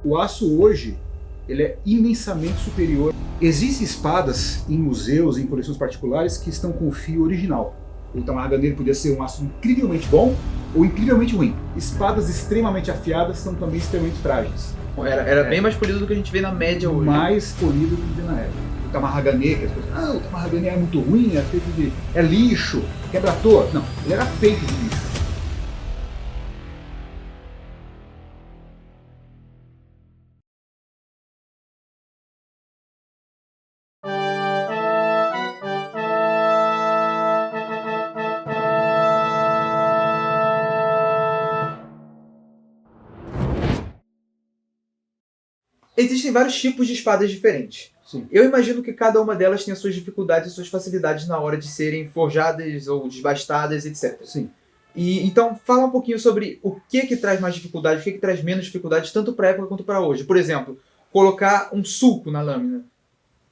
O aço hoje, ele é imensamente superior. Existem espadas em museus, em coleções particulares, que estão com o fio original. O tamarraganeiro podia ser um aço incrivelmente bom ou incrivelmente ruim. Espadas extremamente afiadas são também extremamente frágeis. Era bem mais polido do que a gente vê na média hoje. Mais polido do que na época. O tamarraganê, que as pessoas, o tamarraganê é muito ruim, é feito de... é lixo, quebra à toa. Não, ele era feito de lixo. Existem vários tipos de espadas diferentes. Sim. Eu imagino que cada uma delas tenha suas dificuldades e suas facilidades na hora de serem forjadas ou desbastadas, etc. Sim. E então fala um pouquinho sobre o que traz mais dificuldade, o que traz menos dificuldades, tanto para a época quanto para hoje. Por exemplo, colocar um sulco na lâmina.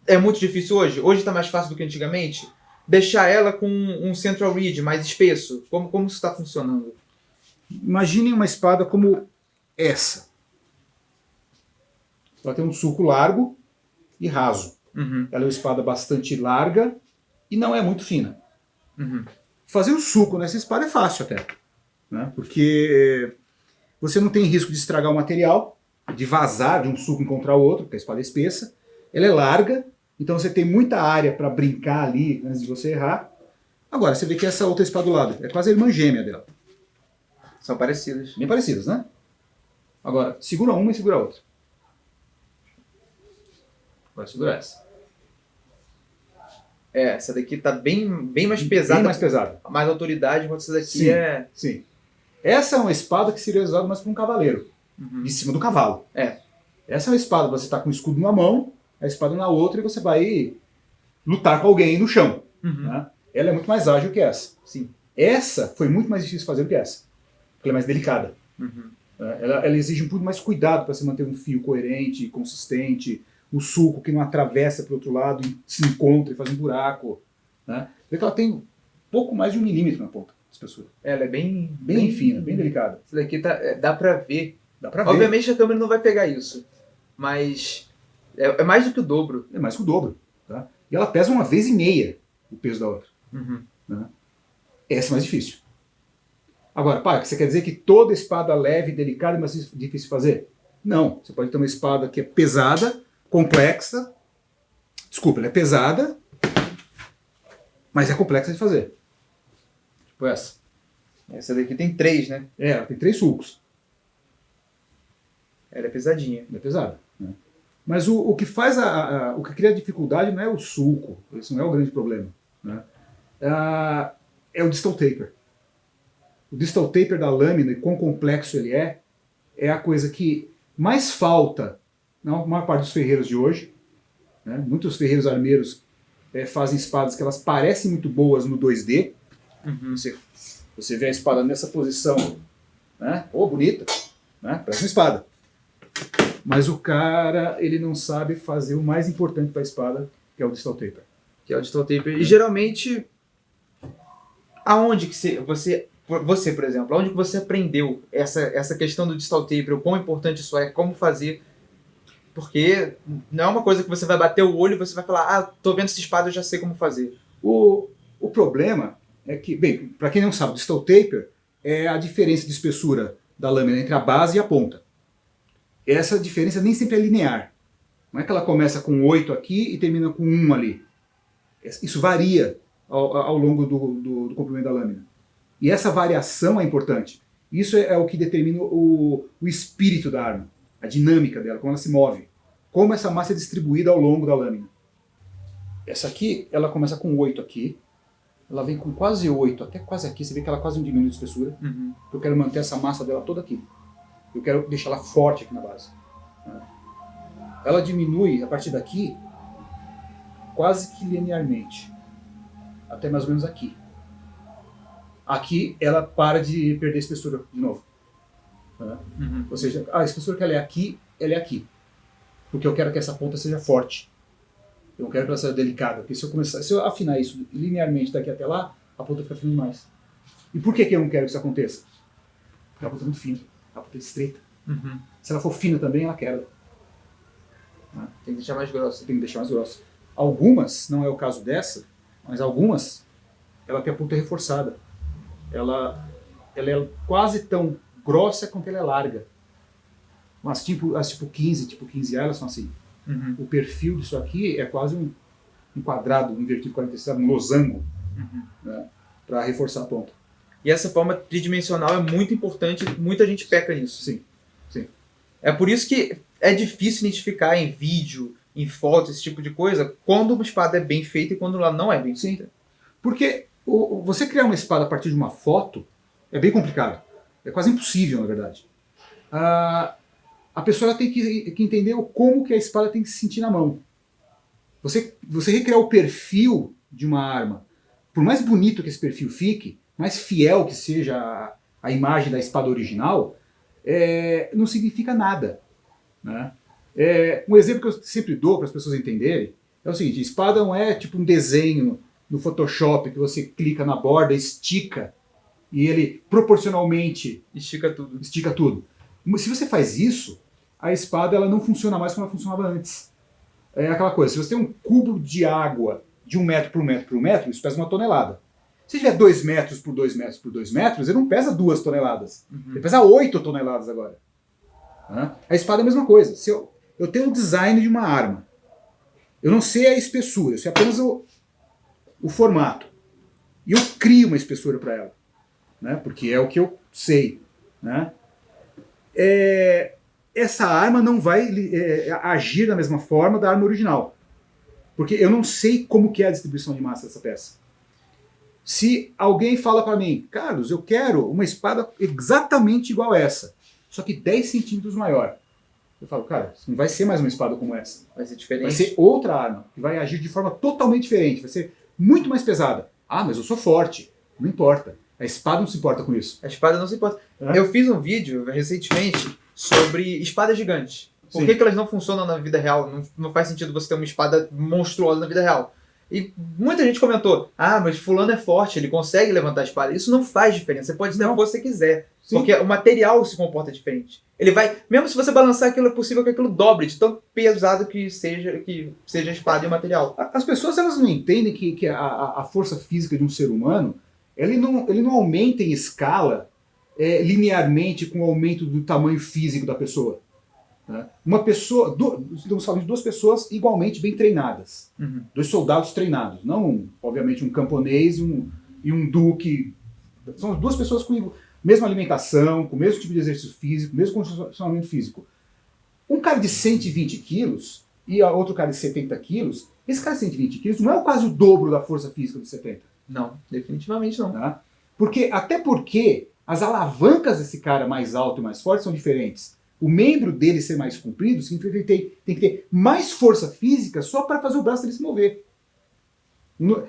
É muito difícil hoje? Hoje está mais fácil do que antigamente? Deixar ela com um central ridge mais espesso? Como isso está funcionando? Imaginem uma espada como essa. Ela tem um sulco largo e raso. Uhum. Ela é uma espada bastante larga e não é muito fina. Uhum. Fazer um sulco nessa espada é fácil até, né? Porque você não tem risco de estragar o material, de vazar de um sulco encontrar outro, porque a espada é espessa. Ela é larga, então você tem muita área para brincar ali antes de você errar. Agora, você vê que essa outra espada do lado é quase a irmã gêmea dela. São parecidas. Bem parecidas, né? Agora, segura uma e segura a outra. Agora segura essa. Essa daqui tá bem mais pesada. Bem mais pesada. Mais autoridade, enquanto essa daqui Sim, sim. Essa é uma espada que seria usada mais para um cavaleiro. Uhum. Em cima do cavalo. É. Essa é uma espada, você está com o escudo numa mão, a espada na outra e você vai lutar com alguém no chão. Uhum. Né? Ela é muito mais ágil que essa. Sim. Essa foi muito mais difícil de fazer do que essa. Porque ela é mais delicada. Uhum. Ela exige um pouco mais cuidado para se manter um fio coerente, consistente, o sulco que não atravessa para o outro lado e se encontra e faz um buraco. Né? Vê que ela tem um pouco mais de 1 milímetro na ponta da espessura. Ela é bem fina, bem delicada. Essa daqui dá pra ver. Dá pra ver. Obviamente a câmera não vai pegar isso, mas é mais do que o dobro. É mais que o dobro. Tá? E ela pesa 1,5 vezes o peso da outra. Uhum. Né? Essa é mais difícil. Agora, pai, você quer dizer que toda espada leve e delicada é mais difícil de fazer? Não. Você pode ter uma espada que é pesada, complexa. Desculpa, ela é pesada, mas é complexa de fazer. Tipo essa. Essa daqui tem 3, né? Ela tem 3 sulcos. Ela é pesadinha. Ela é pesada. Né? Mas o que faz o que cria dificuldade não é o sulco. Esse não é o grande problema. Né? É o distal taper. O distal taper da lâmina, e quão complexo ele é a coisa que mais falta na maior parte dos ferreiros de hoje. Né? Muitos ferreiros armeiros fazem espadas que elas parecem muito boas no 2D. Uhum. Você vê a espada nessa posição, né? Bonita, né? Parece uma espada. Mas o cara, ele não sabe fazer o mais importante para a espada, que é o distal taper. Que é o distal taper. E geralmente, aonde que você, por exemplo, aonde que você aprendeu essa questão do distal taper, o quão importante isso é, como fazer? Porque não é uma coisa que você vai bater o olho e você vai falar, tô vendo essa espada, eu já sei como fazer. O problema é que, bem, para quem não sabe, o distal taper é a diferença de espessura da lâmina entre a base e a ponta. Essa diferença nem sempre é linear. Não é que ela começa com 8 aqui e termina com 1 ali. Isso varia ao longo do comprimento da lâmina. E essa variação é importante. Isso é o que determina o espírito da arma, a dinâmica dela, como ela se move, como essa massa é distribuída ao longo da lâmina. Essa aqui, ela começa com 8 aqui, ela vem com quase 8, até quase aqui, você vê que ela quase não diminui de espessura. Uhum. Eu quero manter essa massa dela toda aqui. Eu quero deixar ela forte aqui na base. Ela diminui a partir daqui quase que linearmente, até mais ou menos aqui. Aqui ela para de perder espessura de novo. Uhum. Ou seja, a espessura que ela é aqui. Porque eu quero que essa ponta seja forte. Eu não quero que ela seja delicada. Porque se eu afinar isso linearmente daqui até lá, a ponta fica fina demais. E por que eu não quero que isso aconteça? Porque a ponta é muito fina. A ponta é estreita. Uhum. Se ela for fina também, ela quebra. Tem que deixar mais grossa. Tem que deixar mais grossa. Algumas, não é o caso dessa, mas algumas, ela tem a ponta reforçada. Ela é quase tão grossa quanto ela é larga. As tipo 15A, elas são assim. Uhum. O perfil disso aqui é quase um quadrado invertido 46, um losango, né, para reforçar a ponta. E essa forma tridimensional é muito importante, muita gente peca nisso. Sim, sim. É por isso que é difícil identificar em vídeo, em foto, esse tipo de coisa, quando uma espada é bem feita e quando ela não é bem feita. Porque você criar uma espada a partir de uma foto é bem complicado. É quase impossível, na verdade. A pessoa tem que entender como que a espada tem que se sentir na mão. Você recriar o perfil de uma arma, por mais bonito que esse perfil fique, mais fiel que seja a imagem da espada original, não significa nada. Né? Um exemplo que eu sempre dou para as pessoas entenderem é o seguinte: espada não é tipo um desenho no Photoshop que você clica na borda, estica e ele proporcionalmente Estica tudo. estica tudo. Se você faz isso, a espada ela não funciona mais como ela funcionava antes. É aquela coisa, se você tem um cubo de água de 1 metro por 1 metro por 1 metro, isso pesa 1 tonelada. Se tiver 2 metros por 2 metros por 2 metros, ele não pesa 2 toneladas. Ele pesa 8 toneladas agora. A espada é a mesma coisa. Se eu tenho o design de uma arma, eu não sei a espessura, eu sei apenas o formato. E eu crio uma espessura para ela, né? Porque é o que eu sei. Né? Essa arma não vai agir da mesma forma da arma original. Porque eu não sei como que é a distribuição de massa dessa peça. Se alguém fala para mim, Carlos, eu quero uma espada exatamente igual a essa, só que 10 centímetros maior. Eu falo, cara, não vai ser mais uma espada como essa. Vai ser diferente. Vai ser outra arma, que vai agir de forma totalmente diferente, vai ser muito mais pesada. Ah, mas eu sou forte. Não importa. A espada não se importa com isso. A espada não se importa. Eu fiz um vídeo recentemente sobre espadas gigantes. Por que elas não funcionam na vida real? Não faz sentido você ter uma espada monstruosa na vida real. E muita gente comentou, mas fulano é forte, ele consegue levantar a espada. Isso não faz diferença, você pode ter a força que você quiser. Sim. Porque o material se comporta diferente. Ele vai, mesmo se você balançar aquilo, é possível que aquilo dobre, de tão pesado que seja a espada e o material. As pessoas elas não entendem que a força física de um ser humano, ele não aumenta em escala linearmente com o aumento do tamanho físico da pessoa. Uma pessoa, estamos falando de 2 pessoas igualmente bem treinadas. 2 soldados treinados. Não, obviamente, um camponês e um duque. São 2 pessoas com mesma alimentação, com o mesmo tipo de exercício físico, mesmo condicionamento físico. Um cara de 120 quilos e outro cara de 70 quilos, esse cara de 120 quilos não é quase o dobro da força física dos 70. Não, definitivamente não. Até porque as alavancas desse cara mais alto e mais forte são diferentes. O membro dele ser mais comprido significa que tem que ter mais força física só para fazer o braço dele se mover.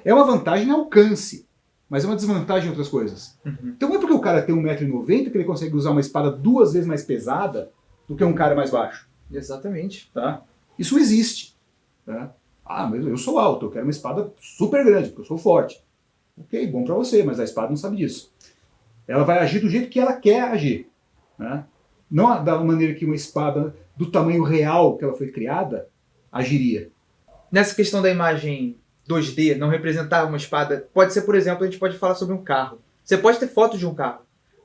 É uma vantagem em alcance, mas é uma desvantagem em outras coisas. Então não é porque o cara tem 1,90 m que ele consegue usar uma espada 2 vezes mais pesada do que um cara mais baixo. Exatamente. Isso não existe. Mas eu sou alto, eu quero uma espada super grande, porque eu sou forte. Ok, bom para você, mas a espada não sabe disso. Ela vai agir do jeito que ela quer agir. Não da maneira que uma espada do tamanho real que ela foi criada agiria. Nessa questão da imagem 2D, não representar uma espada, pode ser, por exemplo, a gente pode falar sobre um carro. Você pode ter foto de um carro,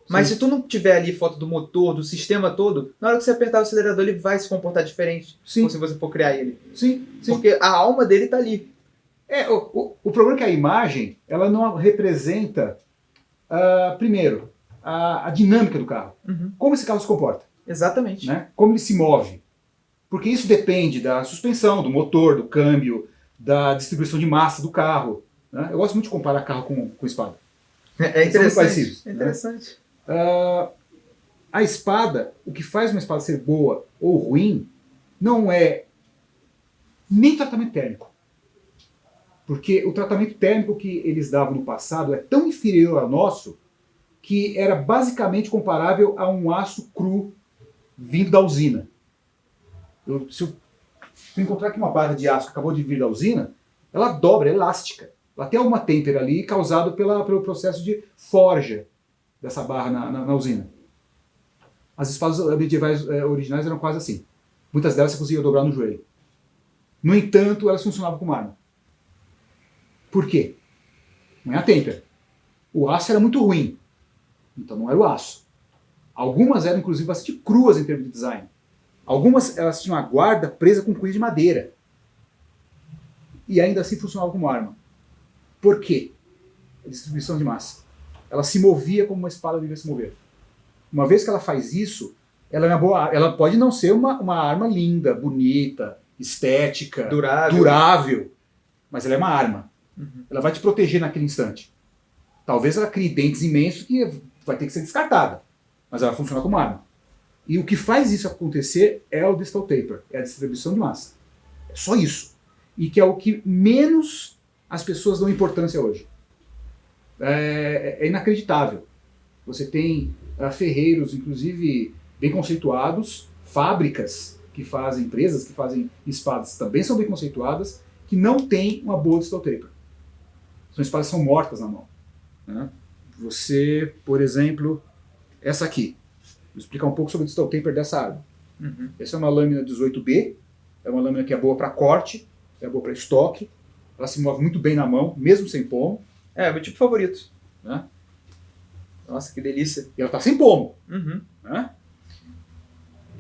mas se tu não tiver ali foto do motor, do sistema todo, na hora que você apertar o acelerador ele vai se comportar diferente se você for criar ele. Sim. Porque a alma dele está ali. O problema é que a imagem ela não representa, primeiro, a dinâmica do carro. Como esse carro se comporta. Exatamente. Como ele se move. Porque isso depende da suspensão, do motor, do câmbio, da distribuição de massa do carro. Eu gosto muito de comparar carro com espada. É interessante. São muito parecidos, é interessante. A espada, o que faz uma espada ser boa ou ruim, não é nem tratamento térmico. Porque o tratamento térmico que eles davam no passado é tão inferior ao nosso que era basicamente comparável a um aço cru vindo da usina. Se eu encontrar aqui uma barra de aço que acabou de vir da usina, ela dobra, é elástica. Ela tem alguma têmpera ali causado pelo processo de forja dessa barra na usina. As espadas medievais originais eram quase assim. Muitas delas você conseguia dobrar no joelho. No entanto, elas funcionavam como arma. Por quê? Não é a têmpera. O aço era muito ruim. Então não era o aço. Algumas eram, inclusive, bastante cruas em termos de design. Algumas elas tinham a guarda presa com cunha de madeira. E ainda assim funcionavam como arma. Por quê? A distribuição de massa. Ela se movia como uma espada devia se mover. Uma vez que ela faz isso, ela é uma boa arma. Ela pode não ser uma arma linda, bonita, estética, durável, mas ela é uma arma. Uhum. Ela vai te proteger naquele instante. Talvez ela crie dentes imensos que vai ter que ser descartada, mas ela funciona como arma. E o que faz isso acontecer é o distal taper, é a distribuição de massa. É só isso. E que é o que menos as pessoas dão importância hoje. É inacreditável. Você tem ferreiros, inclusive bem conceituados, fábricas que fazem, empresas que fazem espadas também são bem conceituadas, que não têm uma boa distal taper. São espadas que são mortas na mão. Né? Você, por exemplo, essa aqui. Vou explicar um pouco sobre o distal taper dessa arma. Uhum. Essa é uma lâmina 18B, é uma lâmina que é boa para corte, é boa para estoque, ela se move muito bem na mão, mesmo sem pomo. É, meu tipo favorito. Né? Nossa, que delícia. E ela está sem pomo. Uhum. Né?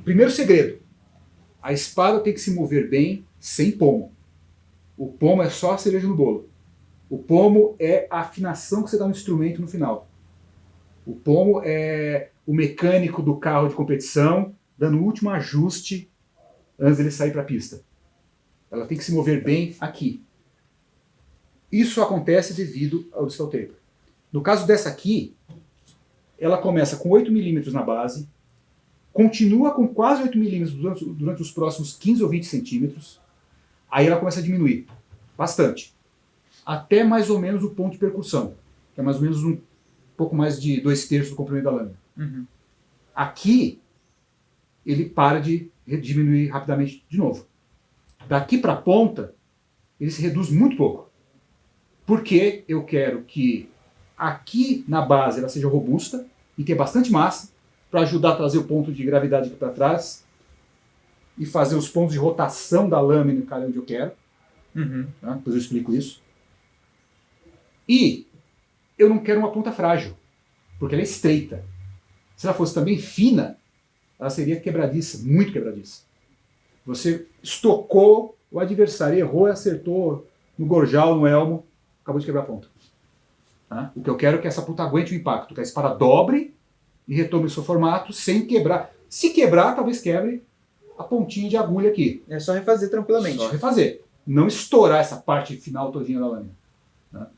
Primeiro segredo, a espada tem que se mover bem sem pomo. O pomo é só a cereja no bolo. O pomo é a afinação que você dá no instrumento no final. O pomo é o mecânico do carro de competição dando o último ajuste antes dele sair para a pista. Ela tem que se mover bem aqui. Isso acontece devido ao distal taper. No caso dessa aqui, ela começa com 8 milímetros na base, continua com quase 8 milímetros durante os próximos 15 ou 20 centímetros, aí ela começa a diminuir bastante, até mais ou menos o ponto de percussão, que é mais ou menos um pouco mais de 2/3 do comprimento da lâmina. Uhum. Aqui, ele para de diminuir rapidamente de novo. Daqui para a ponta, ele se reduz muito pouco. Porque eu quero que aqui na base ela seja robusta e tenha bastante massa para ajudar a trazer o ponto de gravidade aqui para trás e fazer os pontos de rotação da lâmina cair onde eu quero. Uhum. Tá? Depois eu explico isso. E eu não quero uma ponta frágil, porque ela é estreita. Se ela fosse também fina, ela seria quebradiça, muito quebradiça. Você estocou o adversário, errou e acertou no gorjal, no elmo, acabou de quebrar a ponta. Tá? O que eu quero é que essa ponta aguente o impacto, que a espada dobre e retome o seu formato sem quebrar. Se quebrar, talvez quebre a pontinha de agulha aqui. É só refazer tranquilamente. Só refazer. Não estourar essa parte final todinha da lâmina. Tá?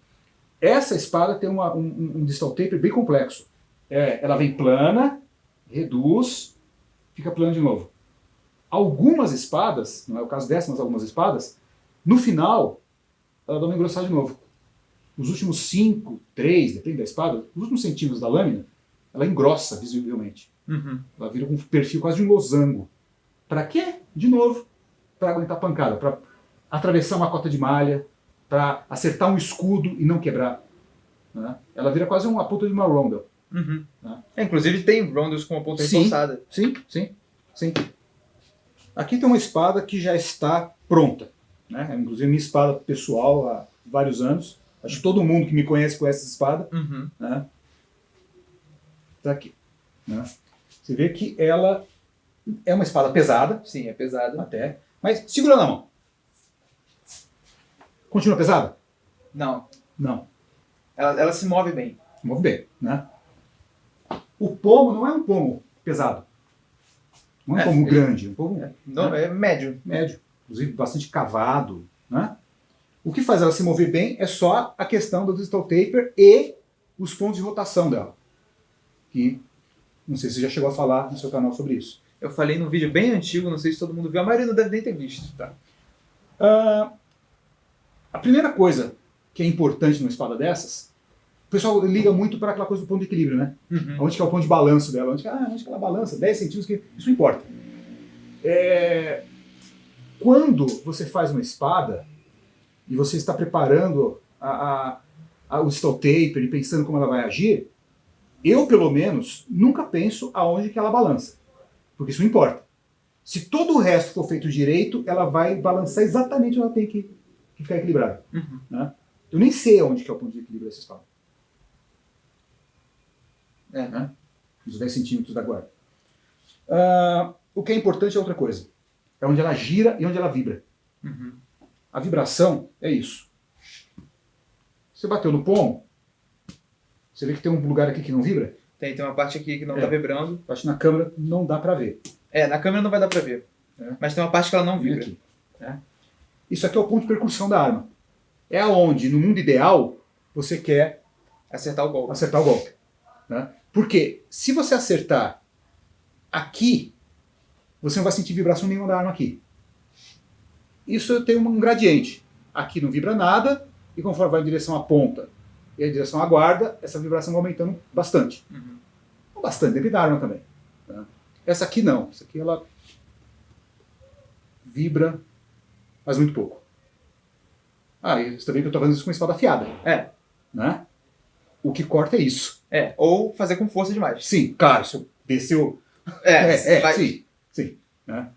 Essa espada tem um distal taper bem complexo. Ela vem plana, reduz, fica plana de novo. Algumas espadas, não é o caso dessa, mas algumas espadas, no final, ela dá uma engrossada de novo. Os últimos 5, 3, depende da espada, os últimos centímetros da lâmina, ela engrossa visivelmente. Uhum. Ela vira um perfil quase de um losango. Para quê? De novo, para aguentar pancada, para atravessar uma cota de malha, para acertar um escudo e não quebrar. Né? Ela vira quase uma ponta de uma roundel. Uhum. Né? Inclusive tem roundels com uma ponta Sim. reforçada. Sim. Aqui tem uma espada que já está pronta. Né? É, inclusive minha espada pessoal há vários anos. Acho que todo mundo que me conhece essa espada. Uhum. Né? Tá aqui. Né? Você vê que ela é uma espada pesada. Sim, é pesada. Até. Mas segura na mão. Continua pesada? Não. Não. Ela se move bem. Move bem. Né? O pomo não é um pomo pesado. Não é um pomo grande. É um pomo Não, é médio. médio. Inclusive bastante cavado. Né? O que faz ela se mover bem é só a questão do distal taper e os pontos de rotação dela. Que não sei se você já chegou a falar no seu canal sobre isso. Eu falei num vídeo bem antigo, não sei se todo mundo viu, a maioria não deve nem ter visto. Tá? A primeira coisa que é importante numa espada dessas, o pessoal liga muito para aquela coisa do ponto de equilíbrio, né? Uhum. Onde que é o ponto de balanço dela? Onde que ela balança? 10 centímetros, isso não importa. Quando você faz uma espada e você está preparando o distal taper e pensando como ela vai agir, Eu, pelo menos, nunca penso aonde que ela balança, porque isso não importa. Se todo o resto for feito direito, ela vai balançar exatamente onde ela tem que ficar equilibrada. Né? Eu nem sei aonde que é o ponto de equilíbrio dessa espada. Né? Os 10 centímetros da guarda. O que é importante é outra coisa. É onde ela gira e onde ela vibra. A vibração é isso. Você bateu no pomo, você vê que tem um lugar aqui que não vibra? Tem uma parte aqui que não tá vibrando. Acho que na câmera não dá pra ver. Na câmera não vai dar pra ver. Mas tem uma parte que ela não vibra. Aqui. Isso aqui é o ponto de percussão da arma. É aonde, no mundo ideal, você quer acertar o golpe. Né? Porque se você acertar aqui, você não vai sentir vibração nenhuma da arma aqui. Isso tem um gradiente. Aqui não vibra nada, e conforme vai em direção à ponta e em direção à guarda, essa vibração vai aumentando bastante. Não bastante, depende da arma também. Né? Essa aqui não. Essa aqui ela vibra, mas muito pouco. E você tá vendo que eu tô fazendo isso com uma espada afiada. Né? O que corta é isso. Ou fazer com força demais. Sim, claro, se eu desceu. Sim. Né?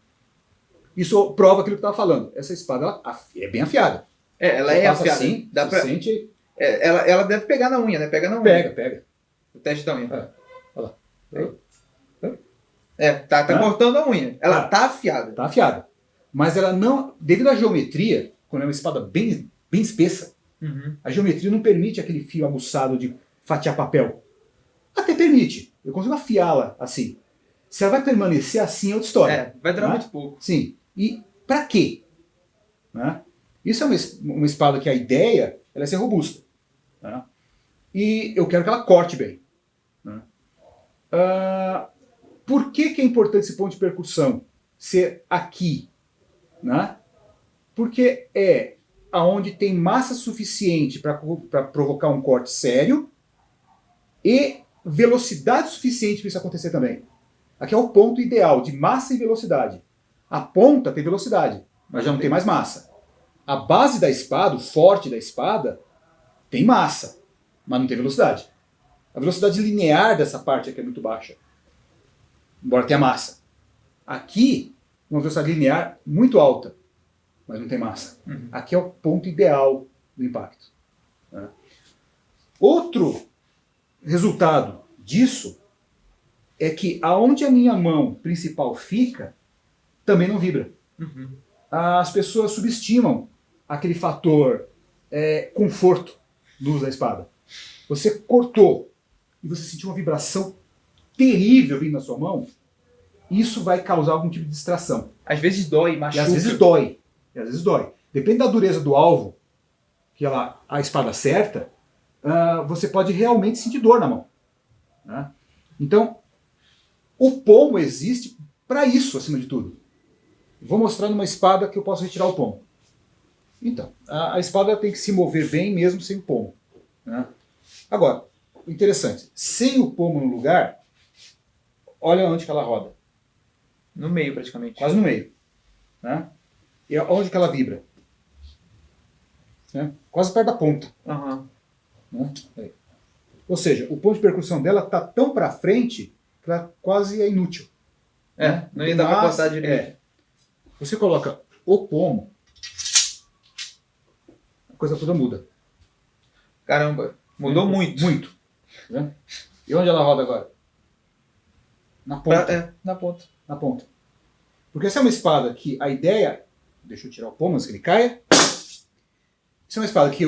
Isso prova aquilo que eu estava falando. Essa espada ela é bem afiada. Ela é afiada. Assim, dá pra... sente... ela deve pegar na unha, né? Pega na unha. Pega. O teste da unha. Olha lá. Tá cortando a unha. Ela tá afiada. Tá afiada. Mas ela não... Devido à geometria, quando é uma espada bem espessa, a geometria não permite aquele fio aguçado de fatiar papel. Até permite. Eu consigo afiá-la assim. Se ela vai permanecer assim, é outra história. Vai durar muito pouco. Sim. E pra quê? Né? Isso é uma espada que a ideia ela é ser robusta. Né? E eu quero que ela corte bem. Né? Por que é importante esse ponto de percussão ser aqui? Né? Porque é aonde tem massa suficiente para provocar um corte sério e velocidade suficiente para isso acontecer também. Aqui é o ponto ideal de massa e velocidade. A ponta tem velocidade, mas já não tem mais massa. A base da espada, o forte da espada, tem massa, mas não tem velocidade. A velocidade linear dessa parte aqui é muito baixa, embora tenha massa. Aqui, uma velocidade linear muito alta, mas não tem massa. Aqui é o ponto ideal do impacto. Né? Outro resultado disso é que aonde a minha mão principal fica, também não vibra. As pessoas subestimam aquele fator conforto no uso da espada. Você cortou e você sentiu uma vibração terrível vindo na sua mão, isso vai causar algum tipo de distração. Às vezes dói, machuca. E às vezes dói. Depende da dureza do alvo que a espada acerta, você pode realmente sentir dor na mão. Né? Então, o pomo existe para isso, acima de tudo. Vou mostrar numa espada que eu posso retirar o pomo. Então, a espada tem que se mover bem mesmo sem o pomo. Né? Agora, interessante, sem o pomo no lugar, olha onde que ela roda. No meio, praticamente. Quase no meio. Né? E onde que ela vibra? Né? Quase perto da ponta. Né? Ou seja, o ponto de percussão dela está tão para frente que ela quase é inútil. Né? Não ia dar para cortar direito. Você coloca o pomo, a coisa toda muda. Caramba, mudou muito. Muito. Né? E onde ela roda agora? Na ponta. Na ponta. Na ponta. Porque essa é uma espada que a ideia... Deixa eu tirar o pomo antes que ele caia. Essa é uma espada que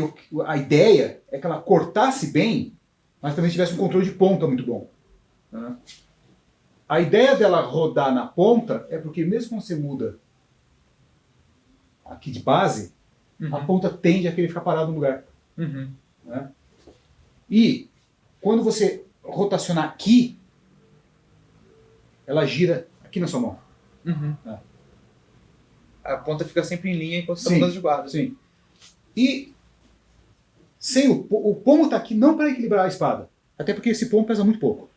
a ideia é que ela cortasse bem, mas também tivesse um controle de ponta muito bom. Né? A ideia dela rodar na ponta é porque mesmo quando você muda aqui de base, a ponta tende a querer ficar parada no lugar. Né? E quando você rotacionar aqui, ela gira aqui na sua mão. A ponta fica sempre em linha enquanto você está mudando de guarda. Sim. E sem o pomo está aqui não para equilibrar a espada. Até porque esse pomo pesa muito pouco.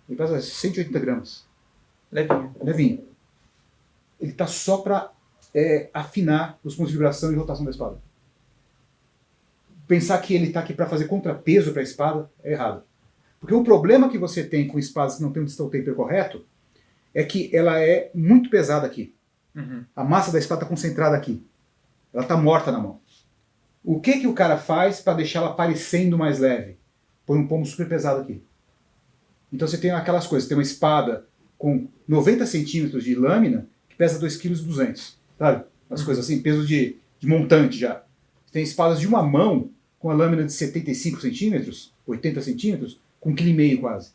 Ele pesa 180 gramas. Levinho. Ele está só para afinar os pontos de vibração e rotação da espada. Pensar que ele está aqui para fazer contrapeso para a espada é errado. Porque o problema que você tem com espadas que não tem um distal taper correto é que ela é muito pesada aqui. Uhum. A massa da espada está concentrada aqui. Ela está morta na mão. O que o cara faz para deixar ela parecendo mais leve? Põe um pomo super pesado aqui. Então você tem aquelas coisas, tem uma espada com 90 centímetros de lâmina que pesa 2,2 kg, sabe? As coisas assim, peso de montante já. Tem espadas de uma mão com a lâmina de 75 centímetros, 80 centímetros, com 1,5 kg quase.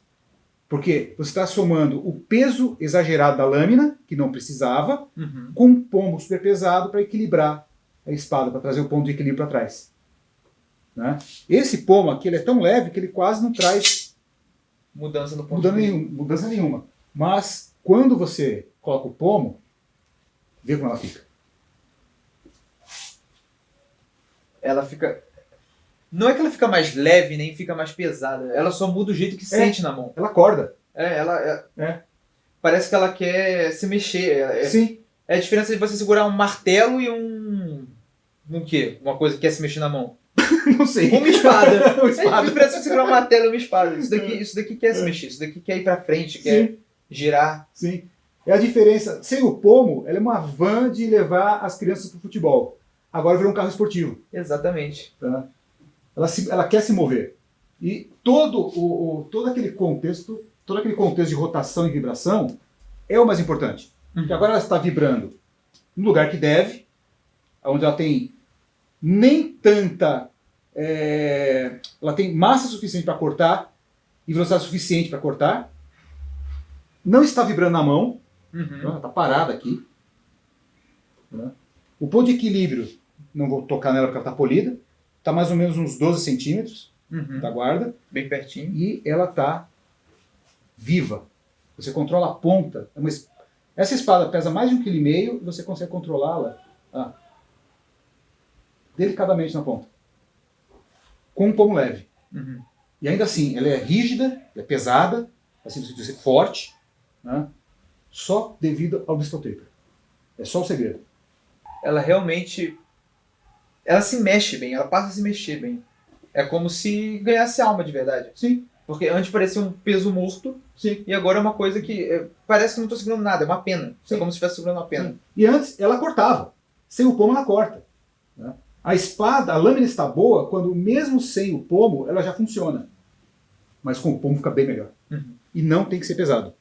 Porque você está somando o peso exagerado da lâmina, que não precisava, com um pomo super pesado para equilibrar a espada, para trazer o ponto de equilíbrio para trás. Né? Esse pomo aqui ele é tão leve que ele quase não traz mudança no ponto de equilíbrio. Mudança nenhuma. Mas quando você coloca o pomo, vê como ela fica. Ela fica... Não é que ela fica mais leve, nem fica mais pesada. Ela só muda o jeito que sente na mão. Ela acorda. Parece que ela quer se mexer. Sim. É a diferença de você segurar um martelo e um quê? Uma coisa que quer se mexer na mão. Não sei. Uma espada. Uma espada. É a diferença de segurar um martelo e uma espada. Isso daqui quer se mexer. Isso daqui quer ir pra frente, quer girar. Sim. É a diferença. Sem o pomo, ela é uma van de levar as crianças pro futebol. Agora virou um carro esportivo. Exatamente. Tá? Ela quer se mover. E todo aquele contexto de rotação e vibração é o mais importante. Porque agora ela está vibrando no lugar que deve, onde ela tem nem tanta... ela tem massa suficiente para cortar e velocidade suficiente para cortar. Não está vibrando na mão. Ela está parada aqui. Né? O ponto de equilíbrio, não vou tocar nela porque ela está polida, está mais ou menos uns 12 centímetros da guarda. Bem pertinho. E ela está viva. Você controla a ponta. Essa espada pesa mais de 1,5 kg e você consegue controlá-la delicadamente na ponta. Com um pomo leve. E ainda assim, ela é rígida, ela é pesada, assim no sentido de ser forte, né? Só devido ao distal taper. É só o segredo. Ela realmente... Ela se mexe bem, ela passa a se mexer bem. É como se ganhasse alma de verdade. Sim. Porque antes parecia um peso morto. Sim. E agora é uma coisa que... parece que não estou segurando nada, é uma pena. Sim. É como se estivesse segurando uma pena. Sim. E antes ela cortava. Sem o pomo ela corta. Né? A espada, a lâmina está boa quando mesmo sem o pomo ela já funciona. Mas com o pomo fica bem melhor. E não tem que ser pesado.